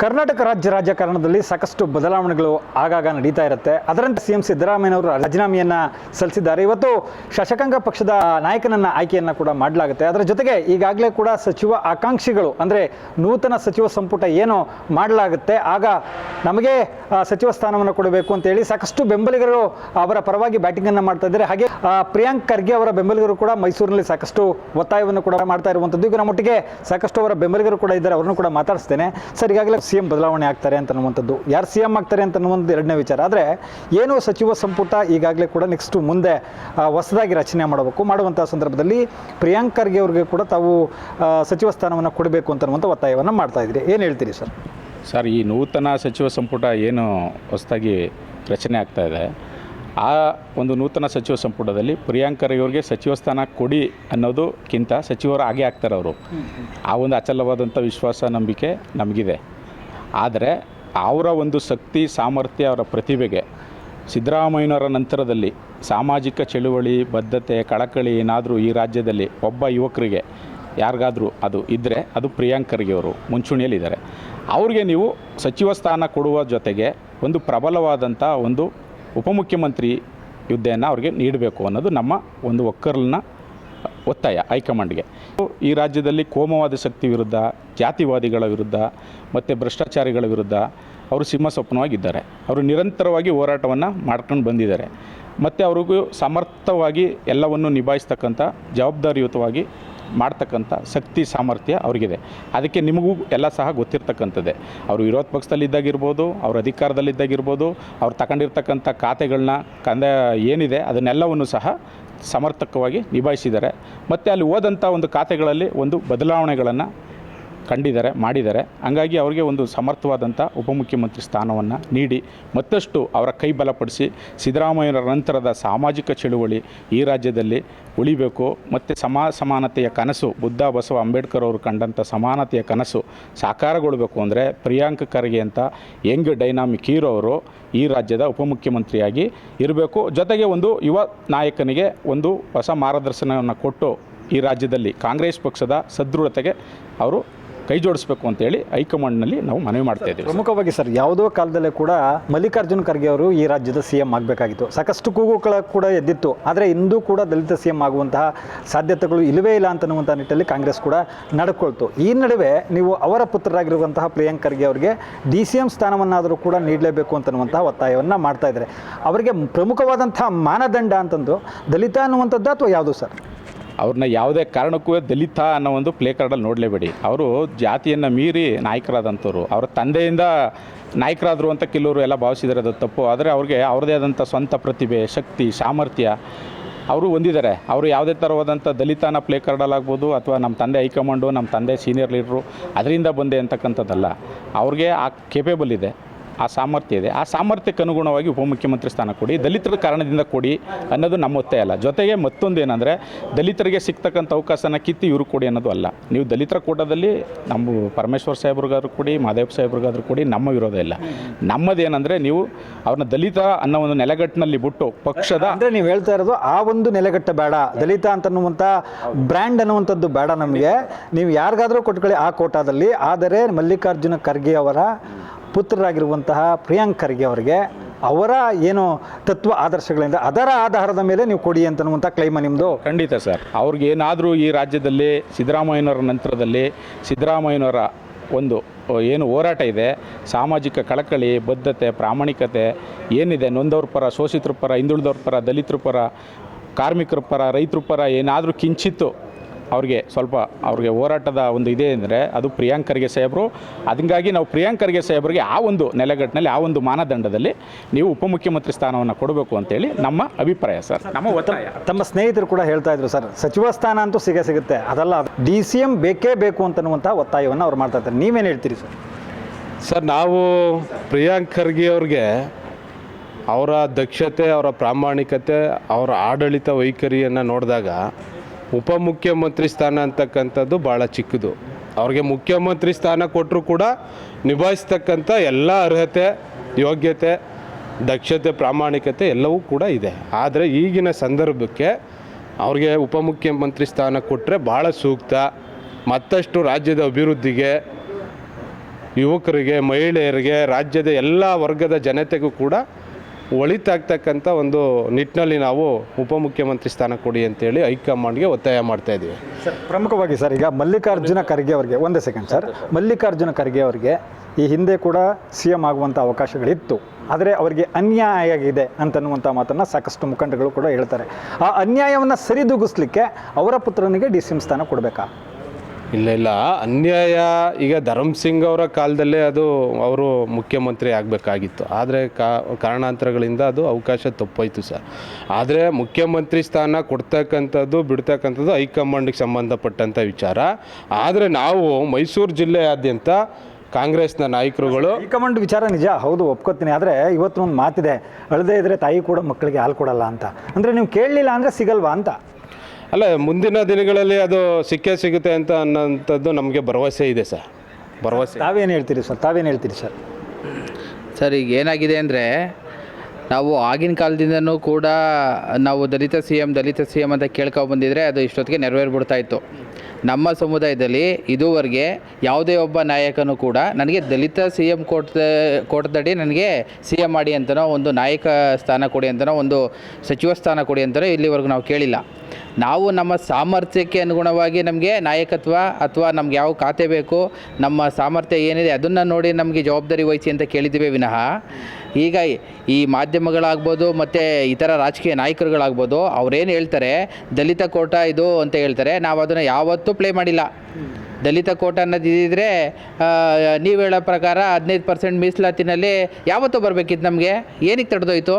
ಕರ್ನಾಟಕ ರಾಜಕಾರಣದಲ್ಲಿ ಸಾಕಷ್ಟು ಬದಲಾವಣೆಗಳು ಆಗಾಗ ನಡೀತಾ ಇರುತ್ತೆ. ಅದರಂತೆ ಸಿಎಂ ಸಿದ್ದರಾಮಯ್ಯನವರು ರಾಜೀನಾಮೆಯನ್ನು ಸಲ್ಲಿಸಿದ್ದಾರೆ. ಇವತ್ತು ಶಾಸಕಾಂಗ ಪಕ್ಷದ ನಾಯಕನನ್ನು ಆಯ್ಕೆಯನ್ನು ಕೂಡ ಮಾಡಲಾಗುತ್ತೆ. ಅದರ ಜೊತೆಗೆ ಈಗಾಗಲೇ ಕೂಡ ಸಚಿವ ಆಕಾಂಕ್ಷಿಗಳು ಅಂದರೆ ನೂತನ ಸಚಿವ ಸಂಪುಟ ಏನು ಮಾಡಲಾಗುತ್ತೆ ಆಗ ನಮಗೆ ಸಚಿವ ಸ್ಥಾನವನ್ನು ಕೊಡಬೇಕು ಅಂತೇಳಿ ಸಾಕಷ್ಟು ಬೆಂಬಲಿಗರು ಅವರ ಪರವಾಗಿ ಬ್ಯಾಟಿಂಗನ್ನು ಮಾಡ್ತಾ ಇದ್ದಾರೆ. ಹಾಗೆ ಪ್ರಿಯಾಂಕ್ ಖರ್ಗೆ ಅವರ ಬೆಂಬಲಿಗರು ಕೂಡ ಮೈಸೂರಿನಲ್ಲಿ ಸಾಕಷ್ಟು ಒತ್ತಾಯವನ್ನು ಕೂಡ ಮಾಡ್ತಾ ಇರುವಂಥದ್ದು. ಈಗ ನಮ್ಮೊಟ್ಟಿಗೆ ಸಾಕಷ್ಟು ಅವರ ಬೆಂಬಲಿಗರು ಕೂಡ ಇದ್ದಾರೆ, ಅವರನ್ನು ಕೂಡ ಮಾತಾಡಿಸ್ತೇನೆ. ಸರ್, ಈಗಾಗಲೇ ಸಿಎಂ ಬದಲಾವಣೆ ಆಗ್ತಾರೆ ಅಂತನ್ನುವಂಥದ್ದು, ಯಾರು ಸಿಎಂ ಆಗ್ತಾರೆ ಅಂತನ್ನುವಂಥದ್ದು ಎರಡನೇ ವಿಚಾರ. ಆದರೆ ಏನು ಸಚಿವ ಸಂಪುಟ ಈಗಾಗಲೇ ಕೂಡ ನೆಕ್ಸ್ಟ್ ಮುಂದೆ ಹೊಸದಾಗಿ ರಚನೆ ಮಾಡುವಂಥ ಸಂದರ್ಭದಲ್ಲಿ ಪ್ರಿಯಾಂಕ್ ಖರ್ಗೆ ಅವರಿಗೆ ಕೂಡ ತಾವು ಸಚಿವ ಸ್ಥಾನವನ್ನು ಕೊಡಬೇಕು ಅಂತನ್ನುವಂಥ ಒತ್ತಾಯವನ್ನು ಮಾಡ್ತಾ ಇದ್ದೀರಿ. ಏನು ಹೇಳ್ತೀರಿ ಸರ್? ಸರ್, ಈ ನೂತನ ಸಚಿವ ಸಂಪುಟ ಏನು ಹೊಸದಾಗಿ ರಚನೆ ಆಗ್ತಾ ಇದೆ, ಆ ಒಂದು ನೂತನ ಸಚಿವ ಸಂಪುಟದಲ್ಲಿ ಪ್ರಿಯಾಂಕ್ ಖರ್ಗೆ ಅವರಿಗೆ ಸಚಿವ ಸ್ಥಾನ ಕೊಡಿ ಅನ್ನೋದಕ್ಕಿಂತ ಸಚಿವರು ಆಗೇ ಆಗ್ತಾರೆ. ಅವರು ಆ ಒಂದು ಅಚಲವಾದಂಥ ವಿಶ್ವಾಸ, ನಂಬಿಕೆ ನಮಗಿದೆ. ಆದರೆ ಅವರ ಒಂದು ಶಕ್ತಿ, ಸಾಮರ್ಥ್ಯ, ಅವರ ಪ್ರತಿಭೆಗೆ ಸಿದ್ದರಾಮಯ್ಯನವರ ನಂತರದಲ್ಲಿ ಸಾಮಾಜಿಕ ಚಳುವಳಿ, ಬದ್ಧತೆ, ಕಳಕಳಿ ಏನಾದರೂ ಈ ರಾಜ್ಯದಲ್ಲಿ ಒಬ್ಬ ಯುವಕರಿಗೆ ಯಾರಿಗಾದರೂ ಅದು ಇದ್ದರೆ ಅದು ಪ್ರಿಯಾಂಕ್ ಖರ್ಗೆ ಅವರು ಮುಂಚೂಣಿಯಲ್ಲಿದ್ದಾರೆ. ಅವ್ರಿಗೆ ನೀವು ಸಚಿವ ಸ್ಥಾನ ಕೊಡುವ ಜೊತೆಗೆ ಒಂದು ಪ್ರಬಲವಾದಂಥ ಒಂದು ಉಪಮುಖ್ಯಮಂತ್ರಿ ಹುದ್ದೆಯನ್ನು ಅವ್ರಿಗೆ ನೀಡಬೇಕು ಅನ್ನೋದು ನಮ್ಮ ಒಂದು ಒಕ್ಕರ್ಲಿನ ಒತ್ತಾಯ ಹೈಕಮಾಂಡ್ಗೆ. ಈ ರಾಜ್ಯದಲ್ಲಿ ಕೋಮುವಾದ ಶಕ್ತಿ ವಿರುದ್ಧ, ಜಾತಿವಾದಿಗಳ ವಿರುದ್ಧ ಮತ್ತು ಭ್ರಷ್ಟಾಚಾರಿಗಳ ವಿರುದ್ಧ ಅವರು ಸಿಂಹಸ್ವಪ್ನವಾಗಿದ್ದಾರೆ. ಅವರು ನಿರಂತರವಾಗಿ ಹೋರಾಟವನ್ನು ಮಾಡ್ಕೊಂಡು ಬಂದಿದ್ದಾರೆ ಮತ್ತು ಅವ್ರಿಗೂ ಸಮರ್ಥವಾಗಿ ಎಲ್ಲವನ್ನು ನಿಭಾಯಿಸ್ತಕ್ಕಂಥ, ಜವಾಬ್ದಾರಿಯುತವಾಗಿ ಮಾಡ್ತಕ್ಕಂಥ ಶಕ್ತಿ, ಸಾಮರ್ಥ್ಯ ಅವ್ರಿಗಿದೆ. ಅದಕ್ಕೆ ನಿಮಗೂ ಎಲ್ಲ ಸಹ ಗೊತ್ತಿರ್ತಕ್ಕಂಥದ್ದೇ. ಅವರು ವಿರೋಧ ಪಕ್ಷದಲ್ಲಿದ್ದಾಗಿರ್ಬೋದು, ಅವರು ಅಧಿಕಾರದಲ್ಲಿದ್ದಾಗಿರ್ಬೋದು, ಅವ್ರು ತಗೊಂಡಿರ್ತಕ್ಕಂಥ ಖಾತೆಗಳನ್ನ ಏನಿದೆ ಅದನ್ನೆಲ್ಲವನ್ನು ಸಹ ಸಮರ್ಥಕವಾಗಿ ನಿಭಾಯಿಸಿದ್ದಾರೆ. ಮತ್ತು ಅಲ್ಲಿ ಹೋದಂಥ ಒಂದು ಖಾತೆಗಳಲ್ಲಿ ಒಂದು ಬದಲಾವಣೆಗಳನ್ನು ಕಂಡಿದ್ದಾರೆ, ಮಾಡಿದ್ದಾರೆ. ಹಂಗಾಗಿ ಅವರಿಗೆ ಒಂದು ಸಮರ್ಥವಾದಂಥ ಉಪಮುಖ್ಯಮಂತ್ರಿ ಸ್ಥಾನವನ್ನು ನೀಡಿ ಮತ್ತಷ್ಟು ಅವರ ಕೈ ಬಲಪಡಿಸಿ ಸಿದ್ದರಾಮಯ್ಯರ ನಂತರದ ಸಾಮಾಜಿಕ ಚಳುವಳಿ ಈ ರಾಜ್ಯದಲ್ಲಿ ಉಳಿಬೇಕು ಮತ್ತು ಸಮಾನತೆಯ ಕನಸು, ಬುದ್ಧ, ಬಸವ, ಅಂಬೇಡ್ಕರ್ ಅವರು ಕಂಡಂಥ ಸಮಾನತೆಯ ಕನಸು ಸಾಕಾರಗೊಳ್ಳಬೇಕು ಅಂದರೆ ಪ್ರಿಯಾಂಕ್ ಖರ್ಗೆ ಅಂತ ಯಂಗ್ ಡೈನಾಮಿಕ್ ಹೀರೋ ಅವರು ಈ ರಾಜ್ಯದ ಉಪಮುಖ್ಯಮಂತ್ರಿಯಾಗಿ ಇರಬೇಕು. ಜೊತೆಗೆ ಒಂದು ಯುವ ನಾಯಕನಿಗೆ ಒಂದು ಹೊಸ ಮಾರ್ಗದರ್ಶನವನ್ನು ಕೊಟ್ಟು ಈ ರಾಜ್ಯದಲ್ಲಿ ಕಾಂಗ್ರೆಸ್ ಪಕ್ಷದ ಸದೃಢತೆಗೆ ಅವರು ಕೈ ಜೋಡಿಸಬೇಕು ಅಂತೇಳಿ ಹೈಕಮಾಂಡ್ನಲ್ಲಿ ನಾವು ಮನವಿ ಮಾಡ್ತಾ ಇದ್ದೀವಿ. ಪ್ರಮುಖವಾಗಿ ಸರ್, ಯಾವುದೋ ಕಾಲದಲ್ಲೇ ಕೂಡ ಮಲ್ಲಿಕಾರ್ಜುನ್ ಖರ್ಗೆ ಅವರು ಈ ರಾಜ್ಯದ ಸಿಎಂ ಆಗಬೇಕಾಗಿತ್ತು. ಸಾಕಷ್ಟು ಕೂಗುಗಳ ಕೂಡ ಎದ್ದಿತ್ತು. ಆದರೆ ಇಂದು ಕೂಡ ದಲಿತ ಸಿಎಂ ಆಗುವಂತಹ ಸಾಧ್ಯತೆಗಳು ಇಲ್ಲವೇ ಇಲ್ಲ ಅಂತನ್ನುವಂಥ ನಿಟ್ಟಲ್ಲಿ ಕಾಂಗ್ರೆಸ್ ಕೂಡ ನಡ್ಕೊಳ್ತು. ಈ ನಡುವೆ ನೀವು ಅವರ ಪುತ್ರರಾಗಿರುವಂತಹ ಪ್ರಿಯಾಂಕ್ ಖರ್ಗೆ ಅವರಿಗೆ DCM ಸ್ಥಾನವನ್ನಾದರೂ ಕೂಡ ನೀಡಲೇಬೇಕು ಅಂತನ್ನುವಂತಹ ಒತ್ತಾಯವನ್ನು ಮಾಡ್ತಾ ಇದ್ದಾರೆ. ಅವರಿಗೆ ಪ್ರಮುಖವಾದಂತಹ ಮಾನದಂಡ ಅಂತಂದು ದಲಿತ ಅನ್ನುವಂಥದ್ದು ಅಥವಾ ಯಾವುದು ಸರ್? ಅವ್ರನ್ನ ಯಾವುದೇ ಕಾರಣಕ್ಕೂ ದಲಿತ ಅನ್ನೋ ಒಂದು ಪ್ಲೇ ಕಾರ್ಡಲ್ಲಿ ನೋಡಲೇಬೇಡಿ. ಅವರು ಜಾತಿಯನ್ನು ಮೀರಿ ನಾಯಕರಾದಂಥವ್ರು. ಅವರ ತಂದೆಯಿಂದ ನಾಯಕರಾದರು ಅಂತ ಕೆಲವರು ಎಲ್ಲ ಭಾವಿಸಿದ್ದಾರೆ, ಅದು ತಪ್ಪು. ಆದರೆ ಅವ್ರಿಗೆ ಅವ್ರದ್ದೇ ಆದಂಥ ಸ್ವಂತ ಪ್ರತಿಭೆ, ಶಕ್ತಿ, ಸಾಮರ್ಥ್ಯ ಅವರು ಹೊಂದಿದ್ದಾರೆ. ಅವರು ಯಾವುದೇ ಥರವಾದಂಥ ದಲಿತನ ಪ್ಲೇ ಕಾರ್ಡಲ್ಲಾಗ್ಬೋದು ಅಥವಾ ನಮ್ಮ ತಂದೆ ಹೈಕಮಾಂಡು, ನಮ್ಮ ತಂದೆ ಸೀನಿಯರ್ ಲೀಡ್ರು ಅದರಿಂದ ಬಂದೆ ಅಂತಕ್ಕಂಥದ್ದಲ್ಲ. ಅವ್ರಿಗೆ ಆ ಕೇಪೇಬಲ್ ಇದೆ, ಆ ಸಾಮರ್ಥ್ಯ ಇದೆ. ಆ ಸಾಮರ್ಥ್ಯಕ್ಕೆ ಅನುಗುಣವಾಗಿ ಉಪಮುಖ್ಯಮಂತ್ರಿ ಸ್ಥಾನ ಕೊಡಿ, ದಲಿತರ ಕಾರಣದಿಂದ ಕೊಡಿ ಅನ್ನೋದು ನಮ್ಮ ಒತ್ತಾಯ ಅಲ್ಲ. ಜೊತೆಗೆ ಮತ್ತೊಂದು ಏನಂದರೆ ದಲಿತರಿಗೆ ಸಿಗ್ತಕ್ಕಂಥ ಅವಕಾಶನ ಕಿತ್ತು ಇವರು ಕೊಡಿ ಅನ್ನೋದು ಅಲ್ಲ. ನೀವು ದಲಿತರ ಕೂಟದಲ್ಲಿ ನಮ್ಮ ಪರಮೇಶ್ವರ್ ಸಾಹೇಬ್ರಿಗಾದ್ರೂ ಕೊಡಿ, ಮಾದೇವ್ ಸಾಹೇಬ್ರಿಗಾದ್ರೂ ಕೊಡಿ, ನಮ್ಮ ವಿರೋಧ ಇಲ್ಲ. ನಮ್ಮದೇನೆಂದರೆ ನೀವು ಅವ್ರನ್ನ ದಲಿತ ಅನ್ನೋ ಒಂದು ನೆಲೆಗಟ್ಟಿನಲ್ಲಿ ಬಿಟ್ಟು ಪಕ್ಷದ ಅಂದರೆ ನೀವು ಹೇಳ್ತಾ ಇರೋದು ಆ ಒಂದು ನೆಲೆಗಟ್ಟು ಬೇಡ, ದಲಿತ ಅಂತನ್ನುವಂಥ ಬ್ರ್ಯಾಂಡ್ ಅನ್ನುವಂಥದ್ದು ಬೇಡ ನಮಗೆ. ನೀವು ಯಾರಿಗಾದರೂ ಕೊಟ್ಕೊಳ್ಳಿ ಆ ಕೋಟಾದಲ್ಲಿ. ಆದರೆ ಮಲ್ಲಿಕಾರ್ಜುನ ಖರ್ಗೆ ಅವರ ಪುತ್ರರಾಗಿರುವಂತಹ ಪ್ರಿಯಾಂಕ್ ಖರ್ಗೆ ಅವರಿಗೆ ಅವರ ಏನು ತತ್ವ ಆದರ್ಶಗಳಿಂದ ಅದರ ಆಧಾರದ ಮೇಲೆ ನೀವು ಕೊಡಿ ಅಂತನ್ನುವಂಥ ಕ್ಲೈಮ ನಿಮ್ಮದು? ಖಂಡಿತ ಸರ್. ಅವ್ರಿಗೇನಾದರೂ ಈ ರಾಜ್ಯದಲ್ಲಿ ಸಿದ್ದರಾಮಯ್ಯನವರ ನಂತರದಲ್ಲಿ ಸಿದ್ದರಾಮಯ್ಯನವರ ಒಂದು ಏನು ಹೋರಾಟ ಇದೆ, ಸಾಮಾಜಿಕ ಕಳಕಳಿ, ಬದ್ಧತೆ, ಪ್ರಾಮಾಣಿಕತೆ ಏನಿದೆ, ನೊಂದವ್ರ ಪರ, ಶೋಷಿತರ ಪರ, ಹಿಂದುಳಿದವ್ರ ಪರ, ದಲಿತರ ಪರ, ಕಾರ್ಮಿಕರ ಪರ, ರೈತರ ಪರ ಏನಾದರೂ ಕಿಂಚಿತ್ತು ಅವ್ರಿಗೆ ಹೋರಾಟದ ಒಂದು ಇದೆ ಅಂದರೆ ಅದು ಪ್ರಿಯಾಂಕ್ ಖರ್ಗೆ ಸಾಹೇಬರು. ಹಂಗಾಗಿ ನಾವು ಪ್ರಿಯಾಂಕ್ ಖರ್ಗೆ ಸಾಹೇಬರಿಗೆ ಆ ಒಂದು ನೆಲೆಗಟ್ಟಿನಲ್ಲಿ, ಆ ಒಂದು ಮಾನದಂಡದಲ್ಲಿ ನೀವು ಉಪಮುಖ್ಯಮಂತ್ರಿ ಸ್ಥಾನವನ್ನು ಕೊಡಬೇಕು ಅಂತೇಳಿ ನಮ್ಮ ಅಭಿಪ್ರಾಯ ಸರ್, ನಮ್ಮ ಒತ್ತಾಯ. ತಮ್ಮ ಸ್ನೇಹಿತರು ಕೂಡ ಹೇಳ್ತಾ ಇದ್ರು ಸರ್, ಸಚಿವ ಸ್ಥಾನ ಅಂತೂ ಸಿಗುತ್ತೆ, ಅದಲ್ಲ DCM ಬೇಕೇ ಬೇಕು ಅಂತನ್ನುವಂಥ ಒತ್ತಾಯವನ್ನು ಅವ್ರು ಮಾಡ್ತಾ ಇರ್ತಾರೆ. ನೀವೇನು ಹೇಳ್ತೀರಿ ಸರ್? ಸರ್, ನಾವು ಪ್ರಿಯಾಂಕ್ ಖರ್ಗೆ ಅವ್ರಿಗೆ ಅವರ ದಕ್ಷತೆ, ಅವರ ಪ್ರಾಮಾಣಿಕತೆ, ಅವರ ಆಡಳಿತ ವೈಖರಿಯನ್ನು ನೋಡಿದಾಗ ಉಪಮುಖ್ಯಮಂತ್ರಿ ಸ್ಥಾನ ಅಂತಕ್ಕಂಥದ್ದು ಭಾಳ ಚಿಕ್ಕದು. ಅವ್ರಿಗೆ ಮುಖ್ಯಮಂತ್ರಿ ಸ್ಥಾನ ಕೊಟ್ಟರು ಕೂಡ ನಿಭಾಯಿಸ್ತಕ್ಕಂಥ ಎಲ್ಲ ಅರ್ಹತೆ, ಯೋಗ್ಯತೆ, ದಕ್ಷತೆ, ಪ್ರಾಮಾಣಿಕತೆ ಎಲ್ಲವೂ ಕೂಡ ಇದೆ. ಆದರೆ ಈಗಿನ ಸಂದರ್ಭಕ್ಕೆ ಅವ್ರಿಗೆ ಉಪಮುಖ್ಯಮಂತ್ರಿ ಸ್ಥಾನ ಕೊಟ್ಟರೆ ಭಾಳ ಸೂಕ್ತ. ಮತ್ತಷ್ಟು ರಾಜ್ಯದ ಅಭಿವೃದ್ಧಿಗೆ ಯುವಕರಿಗೆ, ಮಹಿಳೆಯರಿಗೆ, ರಾಜ್ಯದ ಎಲ್ಲ ವರ್ಗದ ಜನತೆಗೂ ಕೂಡ ಒಳಿತಾಗ್ತಕ್ಕಂಥ ಒಂದು ನಿಟ್ಟಿನಲ್ಲಿ ನಾವು ಉಪಮುಖ್ಯಮಂತ್ರಿ ಸ್ಥಾನ ಕೊಡಿ ಅಂತೇಳಿ ಹೈಕಮಾಂಡ್ಗೆ ಒತ್ತಾಯ ಮಾಡ್ತಾ ಇದ್ದೀವಿ. ಸರ್, ಪ್ರಮುಖವಾಗಿ ಸರ್, ಈಗ ಮಲ್ಲಿಕಾರ್ಜುನ ಖರ್ಗೆ ಅವರಿಗೆ ಒಂದೇ ಸೆಕೆಂಡ್ ಸರ್, ಮಲ್ಲಿಕಾರ್ಜುನ ಖರ್ಗೆ ಅವರಿಗೆ ಈ ಹಿಂದೆ ಕೂಡ CM ಆಗುವಂಥ ಅವಕಾಶಗಳಿತ್ತು, ಆದರೆ ಅವರಿಗೆ ಅನ್ಯಾಯ ಆಗಿದೆ ಅಂತನ್ನುವಂಥ ಮಾತನ್ನು ಸಾಕಷ್ಟು ಮುಖಂಡಗಳು ಕೂಡ ಹೇಳ್ತಾರೆ. ಆ ಅನ್ಯಾಯವನ್ನು ಸರಿದೂಗಿಸ್ಲಿಕ್ಕೆ ಅವರ ಪುತ್ರನಿಗೆ DCM ಸ್ಥಾನ ಕೊಡಬೇಕಾ? ಇಲ್ಲ, ಅನ್ಯಾಯ ಈಗ ಧರ್ಮಸಿಂಗ್ ಅವರ ಕಾಲದಲ್ಲೇ ಅದು ಅವರು ಮುಖ್ಯಮಂತ್ರಿ ಆಗಬೇಕಾಗಿತ್ತು. ಆದರೆ ಕಾರಣಾಂತರಗಳಿಂದ ಅದು ಅವಕಾಶ ತಪ್ಪೋಯ್ತು ಸರ್. ಆದರೆ ಮುಖ್ಯಮಂತ್ರಿ ಸ್ಥಾನ ಕೊಡ್ತಕ್ಕಂಥದ್ದು ಬಿಡ್ತಕ್ಕಂಥದ್ದು ಹೈಕಮಾಂಡ್ಗೆ ಸಂಬಂಧಪಟ್ಟಂಥ ವಿಚಾರ. ಆದರೆ ನಾವು ಮೈಸೂರು ಜಿಲ್ಲೆಯಾದ್ಯಂತ ಕಾಂಗ್ರೆಸ್ನ ನಾಯಕರುಗಳು ಹೈಕಮಾಂಡ್ ವಿಚಾರ ನಿಜ, ಹೌದು, ಒಪ್ಕೋತೀನಿ. ಆದರೆ ಇವತ್ತು ಒಂದು ಮಾತಿದೆ, ಅಳದೇ ಇದ್ದರೆ ತಾಯಿ ಕೂಡ ಮಕ್ಕಳಿಗೆ ಹಾಲು ಕೊಡಲ್ಲ ಅಂತ. ಅಂದರೆ ನೀವು ಕೇಳಲಿಲ್ಲ ಅಂದರೆ ಸಿಗಲ್ವಾ ಅಂತ? ಅಲ್ಲ, ಮುಂದಿನ ದಿನಗಳಲ್ಲಿ ಅದು ಸಿಕ್ಕೇ ಸಿಗುತ್ತೆ ಅಂತ ಅನ್ನೋಂಥದ್ದು ನಮಗೆ ಭರವಸೆ ಇದೆ ಸರ್. ಭರವಸೆ. ತಾವೇನು ಹೇಳ್ತೀರಿ ಸರ್? ಸರ್, ಈಗ ಏನಾಗಿದೆ ಅಂದರೆ, ನಾವು ಆಗಿನ ಕಾಲದಿಂದನೂ ಕೂಡ ನಾವು ದಲಿತ ಸಿ ಎಮ್ ಅಂತ ಕೇಳ್ಕೊಬಂದಿದ್ರೆ ಅದು ಇಷ್ಟೊತ್ತಿಗೆ ನೆರವೇರ್ಬಿಡ್ತಾ ಇತ್ತು. ನಮ್ಮ ಸಮುದಾಯದಲ್ಲಿ ಇದುವರೆಗೆ ಯಾವುದೇ ಒಬ್ಬ ನಾಯಕನೂ ಕೂಡ ನನಗೆ ದಲಿತ CM ಕೋಟದಡಿ ನನಗೆ CM ಮಾಡಿ ಅಂತನೋ, ಒಂದು ನಾಯಕ ಸ್ಥಾನ ಕೊಡಿ ಅಂತನೋ, ಒಂದು ಸಚಿವ ಸ್ಥಾನ ಕೊಡಿ ಅಂತನೋ ಇಲ್ಲಿವರೆಗೂ ನಾವು ಕೇಳಿಲ್ಲ. ನಾವು ನಮ್ಮ ಸಾಮರ್ಥ್ಯಕ್ಕೆ ಅನುಗುಣವಾಗಿ ನಮಗೆ ನಾಯಕತ್ವ ಅಥವಾ ನಮ್ಗೆ ಯಾವ ಖಾತೆ ಬೇಕು, ನಮ್ಮ ಸಾಮರ್ಥ್ಯ ಏನಿದೆ ಅದನ್ನು ನೋಡಿ ನಮಗೆ ಜವಾಬ್ದಾರಿ ವಹಿಸಿ ಅಂತ ಕೇಳಿದ್ದೀವಿ ವಿನಃ ಈಗ ಈ ಮಾಧ್ಯಮಗಳಾಗ್ಬೋದು ಮತ್ತು ಇತರ ರಾಜಕೀಯ ನಾಯಕರುಗಳಾಗ್ಬೋದು ಅವರೇನು ಹೇಳ್ತಾರೆ ದಲಿತ ಕೋಟ ಇದು ಅಂತ ಹೇಳ್ತಾರೆ, ನಾವು ಅದನ್ನು ಯಾವತ್ತೂ ಪ್ಲೇ ಮಾಡಿಲ್ಲ. ದಲಿತ ಕೋಟ ಅನ್ನೋದಿದ್ದರೆ ನೀವು ಹೇಳೋ ಪ್ರಕಾರ 15% ಮೀಸಲಾತಿನಲ್ಲಿ ಯಾವತ್ತೂ ಬರಬೇಕಿತ್ತು. ನಮಗೆ ಏನಕ್ಕೆ ತಡೆದೋಯ್ತು?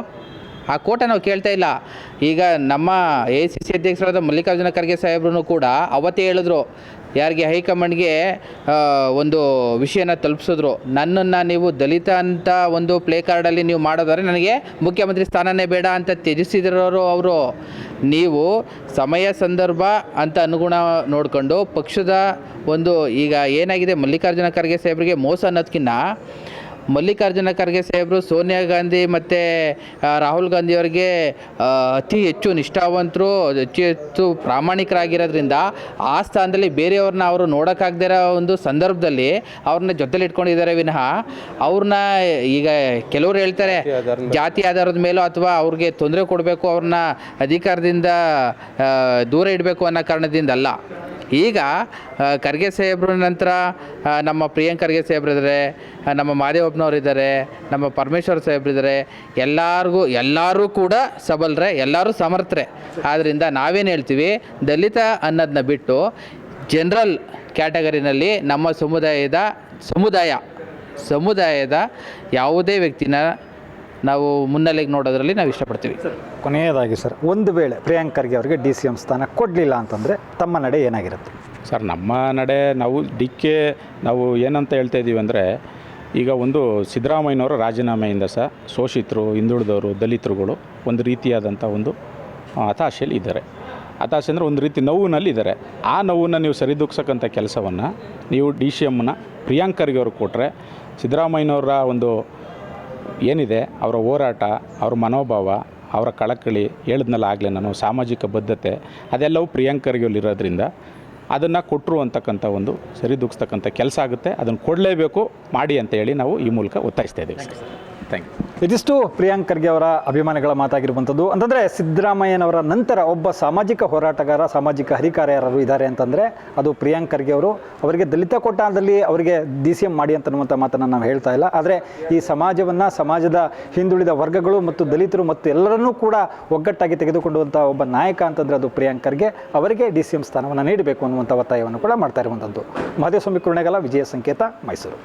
ಆ ಕೋಟ ನಾವು ಕೇಳ್ತಾ ಇಲ್ಲ. ಈಗ ನಮ್ಮ ACC ಅಧ್ಯಕ್ಷರಾದ ಮಲ್ಲಿಕಾರ್ಜುನ ಖರ್ಗೆ ಸಾಹೇಬ್ರು ಕೂಡ ಅವತ್ತೇ ಹೇಳಿದ್ರು, ಯಾರಿಗೆ ಹೈಕಮಾಂಡ್ಗೆ ಒಂದು ವಿಷಯನ ತಲುಪಿಸಿದ್ರು, ನನ್ನನ್ನು ನೀವು ದಲಿತ ಅಂತ ಒಂದು ಪ್ಲೇ ಕಾರ್ಡಲ್ಲಿ ನೀವು ಮಾಡೋದಾದ್ರೆ ನನಗೆ ಮುಖ್ಯಮಂತ್ರಿ ಸ್ಥಾನನೇ ಬೇಡ ಅಂತ ತ್ಯಜಿಸಿದ್ರವರು ಅವರು. ನೀವು ಸಮಯ ಸಂದರ್ಭ ಅಂತ ಅನುಗುಣ ನೋಡಿಕೊಂಡು ಪಕ್ಷದ ಒಂದು ಈಗ ಏನಾಗಿದೆ ಮಲ್ಲಿಕಾರ್ಜುನ ಖರ್ಗೆ ಸಾಹೇಬ್ರಿಗೆ ಮೋಸ ಅನ್ನೋದಕ್ಕಿಂತ ಮಲ್ಲಿಕಾರ್ಜುನ ಖರ್ಗೆ ಸಾಹೇಬರು ಸೋನಿಯಾ ಗಾಂಧಿ ಮತ್ತು ರಾಹುಲ್ ಗಾಂಧಿಯವರಿಗೆ ಅತಿ ಹೆಚ್ಚು ನಿಷ್ಠಾವಂತರು, ಹೆಚ್ಚು ಪ್ರಾಮಾಣಿಕರಾಗಿರೋದ್ರಿಂದ ಆ ಸ್ಥಾನದಲ್ಲಿ ಬೇರೆಯವ್ರನ್ನ ಅವರು ನೋಡೋಕ್ಕಾಗದೇ ಇರೋ ಒಂದು ಸಂದರ್ಭದಲ್ಲಿ ಅವ್ರನ್ನ ಜೊತೆಲಿ ಇಟ್ಕೊಂಡಿದ್ದಾರೆ ವಿನಃ ಅವ್ರನ್ನ ಈಗ ಕೆಲವರು ಹೇಳ್ತಾರೆ ಜಾತಿ ಆಧಾರದ ಮೇಲೋ ಅಥವಾ ಅವ್ರಿಗೆ ತೊಂದರೆ ಕೊಡಬೇಕು, ಅವ್ರನ್ನ ಅಧಿಕಾರದಿಂದ ದೂರ ಇಡಬೇಕು ಅನ್ನೋ ಕಾರಣದಿಂದ ಅಲ್ಲ. ಈಗ ಖರ್ಗೆ ಸಾಹೇಬ್ರ ನಂತರ ನಮ್ಮ ಪ್ರಿಯಾಂಕ್ ಖರ್ಗೆ ಸಾಹೇಬ್ರಿದ್ದಾರೆ, ನಮ್ಮ ಮಾದೇವಪ್ಪನವ್ರಿದ್ದಾರೆ, ನಮ್ಮ ಪರಮೇಶ್ವರ್ ಸಾಹೇಬ್ರಿದ್ದಾರೆ. ಎಲ್ಲರೂ ಕೂಡ ಸಬಲರೇ, ಎಲ್ಲರೂ ಸಮರ್ಥರೇ. ಆದ್ದರಿಂದ ನಾವೇನು ಹೇಳ್ತೀವಿ, ದಲಿತ ಅನ್ನೋದನ್ನ ಬಿಟ್ಟು ಜನರಲ್ ಕ್ಯಾಟಗರಿನಲ್ಲಿ ನಮ್ಮ ಸಮುದಾಯದ ಯಾವುದೇ ವ್ಯಕ್ತಿನ ನಾವು ಮುನ್ನೆಲೆಗೆ ನೋಡೋದ್ರಲ್ಲಿ ನಾವು ಇಷ್ಟಪಡ್ತೀವಿ. ಕೊನೆಯದಾಗಿ ಸರ್, ಒಂದು ವೇಳೆ ಪ್ರಿಯಾಂಕ್ ಖರ್ಗೆ ಅವರಿಗೆ DCM ಸ್ಥಾನ ಕೊಡಲಿಲ್ಲ ಅಂತಂದರೆ ತಮ್ಮ ನಡೆ ಏನಾಗಿರುತ್ತೆ? ಸರ್, ನಮ್ಮ ನಡೆ ನಾವು ಏನಂತ ಹೇಳ್ತಾ ಇದ್ದೀವಿ ಅಂದರೆ, ಈಗ ಒಂದು ಸಿದ್ದರಾಮಯ್ಯನವರ ರಾಜೀನಾಮೆಯಿಂದ ಶೋಷಿತರು, ಹಿಂದುಳಿದವರು, ದಲಿತರುಗಳು ಒಂದು ರೀತಿಯಾದಂಥ ಒಂದು ಹತಾಶೆಯಲ್ಲಿ ಇದ್ದಾರೆ. ಹತಾಶೆ ಅಂದರೆ ಒಂದು ರೀತಿ ನೋವಿನಲ್ಲಿದ್ದಾರೆ. ಆ ನೋವನ್ನು ನೀವು ಸರಿದೂಗ್ಸಕ್ಕಂಥ ಕೆಲಸವನ್ನು ನೀವು DCMನ ಪ್ರಿಯಾಂಕ್ ಖರ್ಗೆ ಅವ್ರಿಗೆ ಕೊಟ್ಟರೆ, ಸಿದ್ದರಾಮಯ್ಯನವರ ಒಂದು ಏನಿದೆ ಅವರ ಹೋರಾಟ, ಅವರ ಮನೋಭಾವ, ಅವರ ಕಳಕಳಿ, ಹೇಳಿದ್ನಲ್ಲ ಆಗಲೇ ನಾನು, ಸಾಮಾಜಿಕ ಬದ್ಧತೆ, ಅದೆಲ್ಲವೂ ಪ್ರಿಯಾಂಕ್ ಖರ್ಗೆಯಲ್ಲಿರೋದ್ರಿಂದ ಅದನ್ನು ಕೊಟ್ಟರು ಅಂತಕ್ಕಂಥ ಒಂದು ಸರಿದೂಗಿಸ್ತಕ್ಕಂಥ ಕೆಲಸ ಆಗುತ್ತೆ. ಅದನ್ನು ಕೊಡಲೇಬೇಕು, ಮಾಡಿ ಅಂತ ಹೇಳಿ ನಾವು ಈ ಮೂಲಕ ಒತ್ತಾಯಿಸ್ತಾ ಇದ್ದೀವಿ. Thank you. ಇದಿಷ್ಟು ಪ್ರಿಯಾಂಕ್ ಖರ್ಗೆ ಅವರ ಅಭಿಮಾನಿಗಳ ಮಾತಾಗಿರುವಂಥದ್ದು. ಅಂತಂದರೆ ಸಿದ್ದರಾಮಯ್ಯನವರ ನಂತರ ಒಬ್ಬ ಸಾಮಾಜಿಕ ಹೋರಾಟಗಾರ, ಸಾಮಾಜಿಕ ಹರಿಕಾರ ಯಾರು ಇದ್ದಾರೆ ಅಂತಂದರೆ ಅದು ಪ್ರಿಯಾಂಕ್ ಖರ್ಗೆ ಅವರು. ಅವರಿಗೆ ದಲಿತ ಕೋಟಾದಲ್ಲಿ ಅವರಿಗೆ DCM ಮಾಡಿ ಅಂತನ್ನುವಂಥ ಮಾತನ್ನು ನಾವು ಹೇಳ್ತಾ ಇಲ್ಲ. ಆದರೆ ಈ ಸಮಾಜದ ಹಿಂದುಳಿದ ವರ್ಗಗಳು ಮತ್ತು ದಲಿತರು ಮತ್ತು ಎಲ್ಲರನ್ನೂ ಕೂಡ ಒಗ್ಗಟ್ಟಾಗಿ ತೆಗೆದುಕೊಂಡುವಂಥ ಒಬ್ಬ ನಾಯಕ ಅಂತಂದರೆ ಅದು ಪ್ರಿಯಾಂಕ್ ಖರ್ಗೆ. ಅವರಿಗೆ DCM ಸ್ಥಾನವನ್ನು ನೀಡಬೇಕು ಅನ್ನುವಂಥ ಒತ್ತಾಯವನ್ನು ಕೂಡ ಮಾಡ್ತಾ ಇರುವಂಥದ್ದು. ಮಹದೇವಸ್ವಾಮಿ ಕುರುಣೇಗಲ, ವಿಜಯ ಸಂಕೇತ, ಮೈಸೂರು.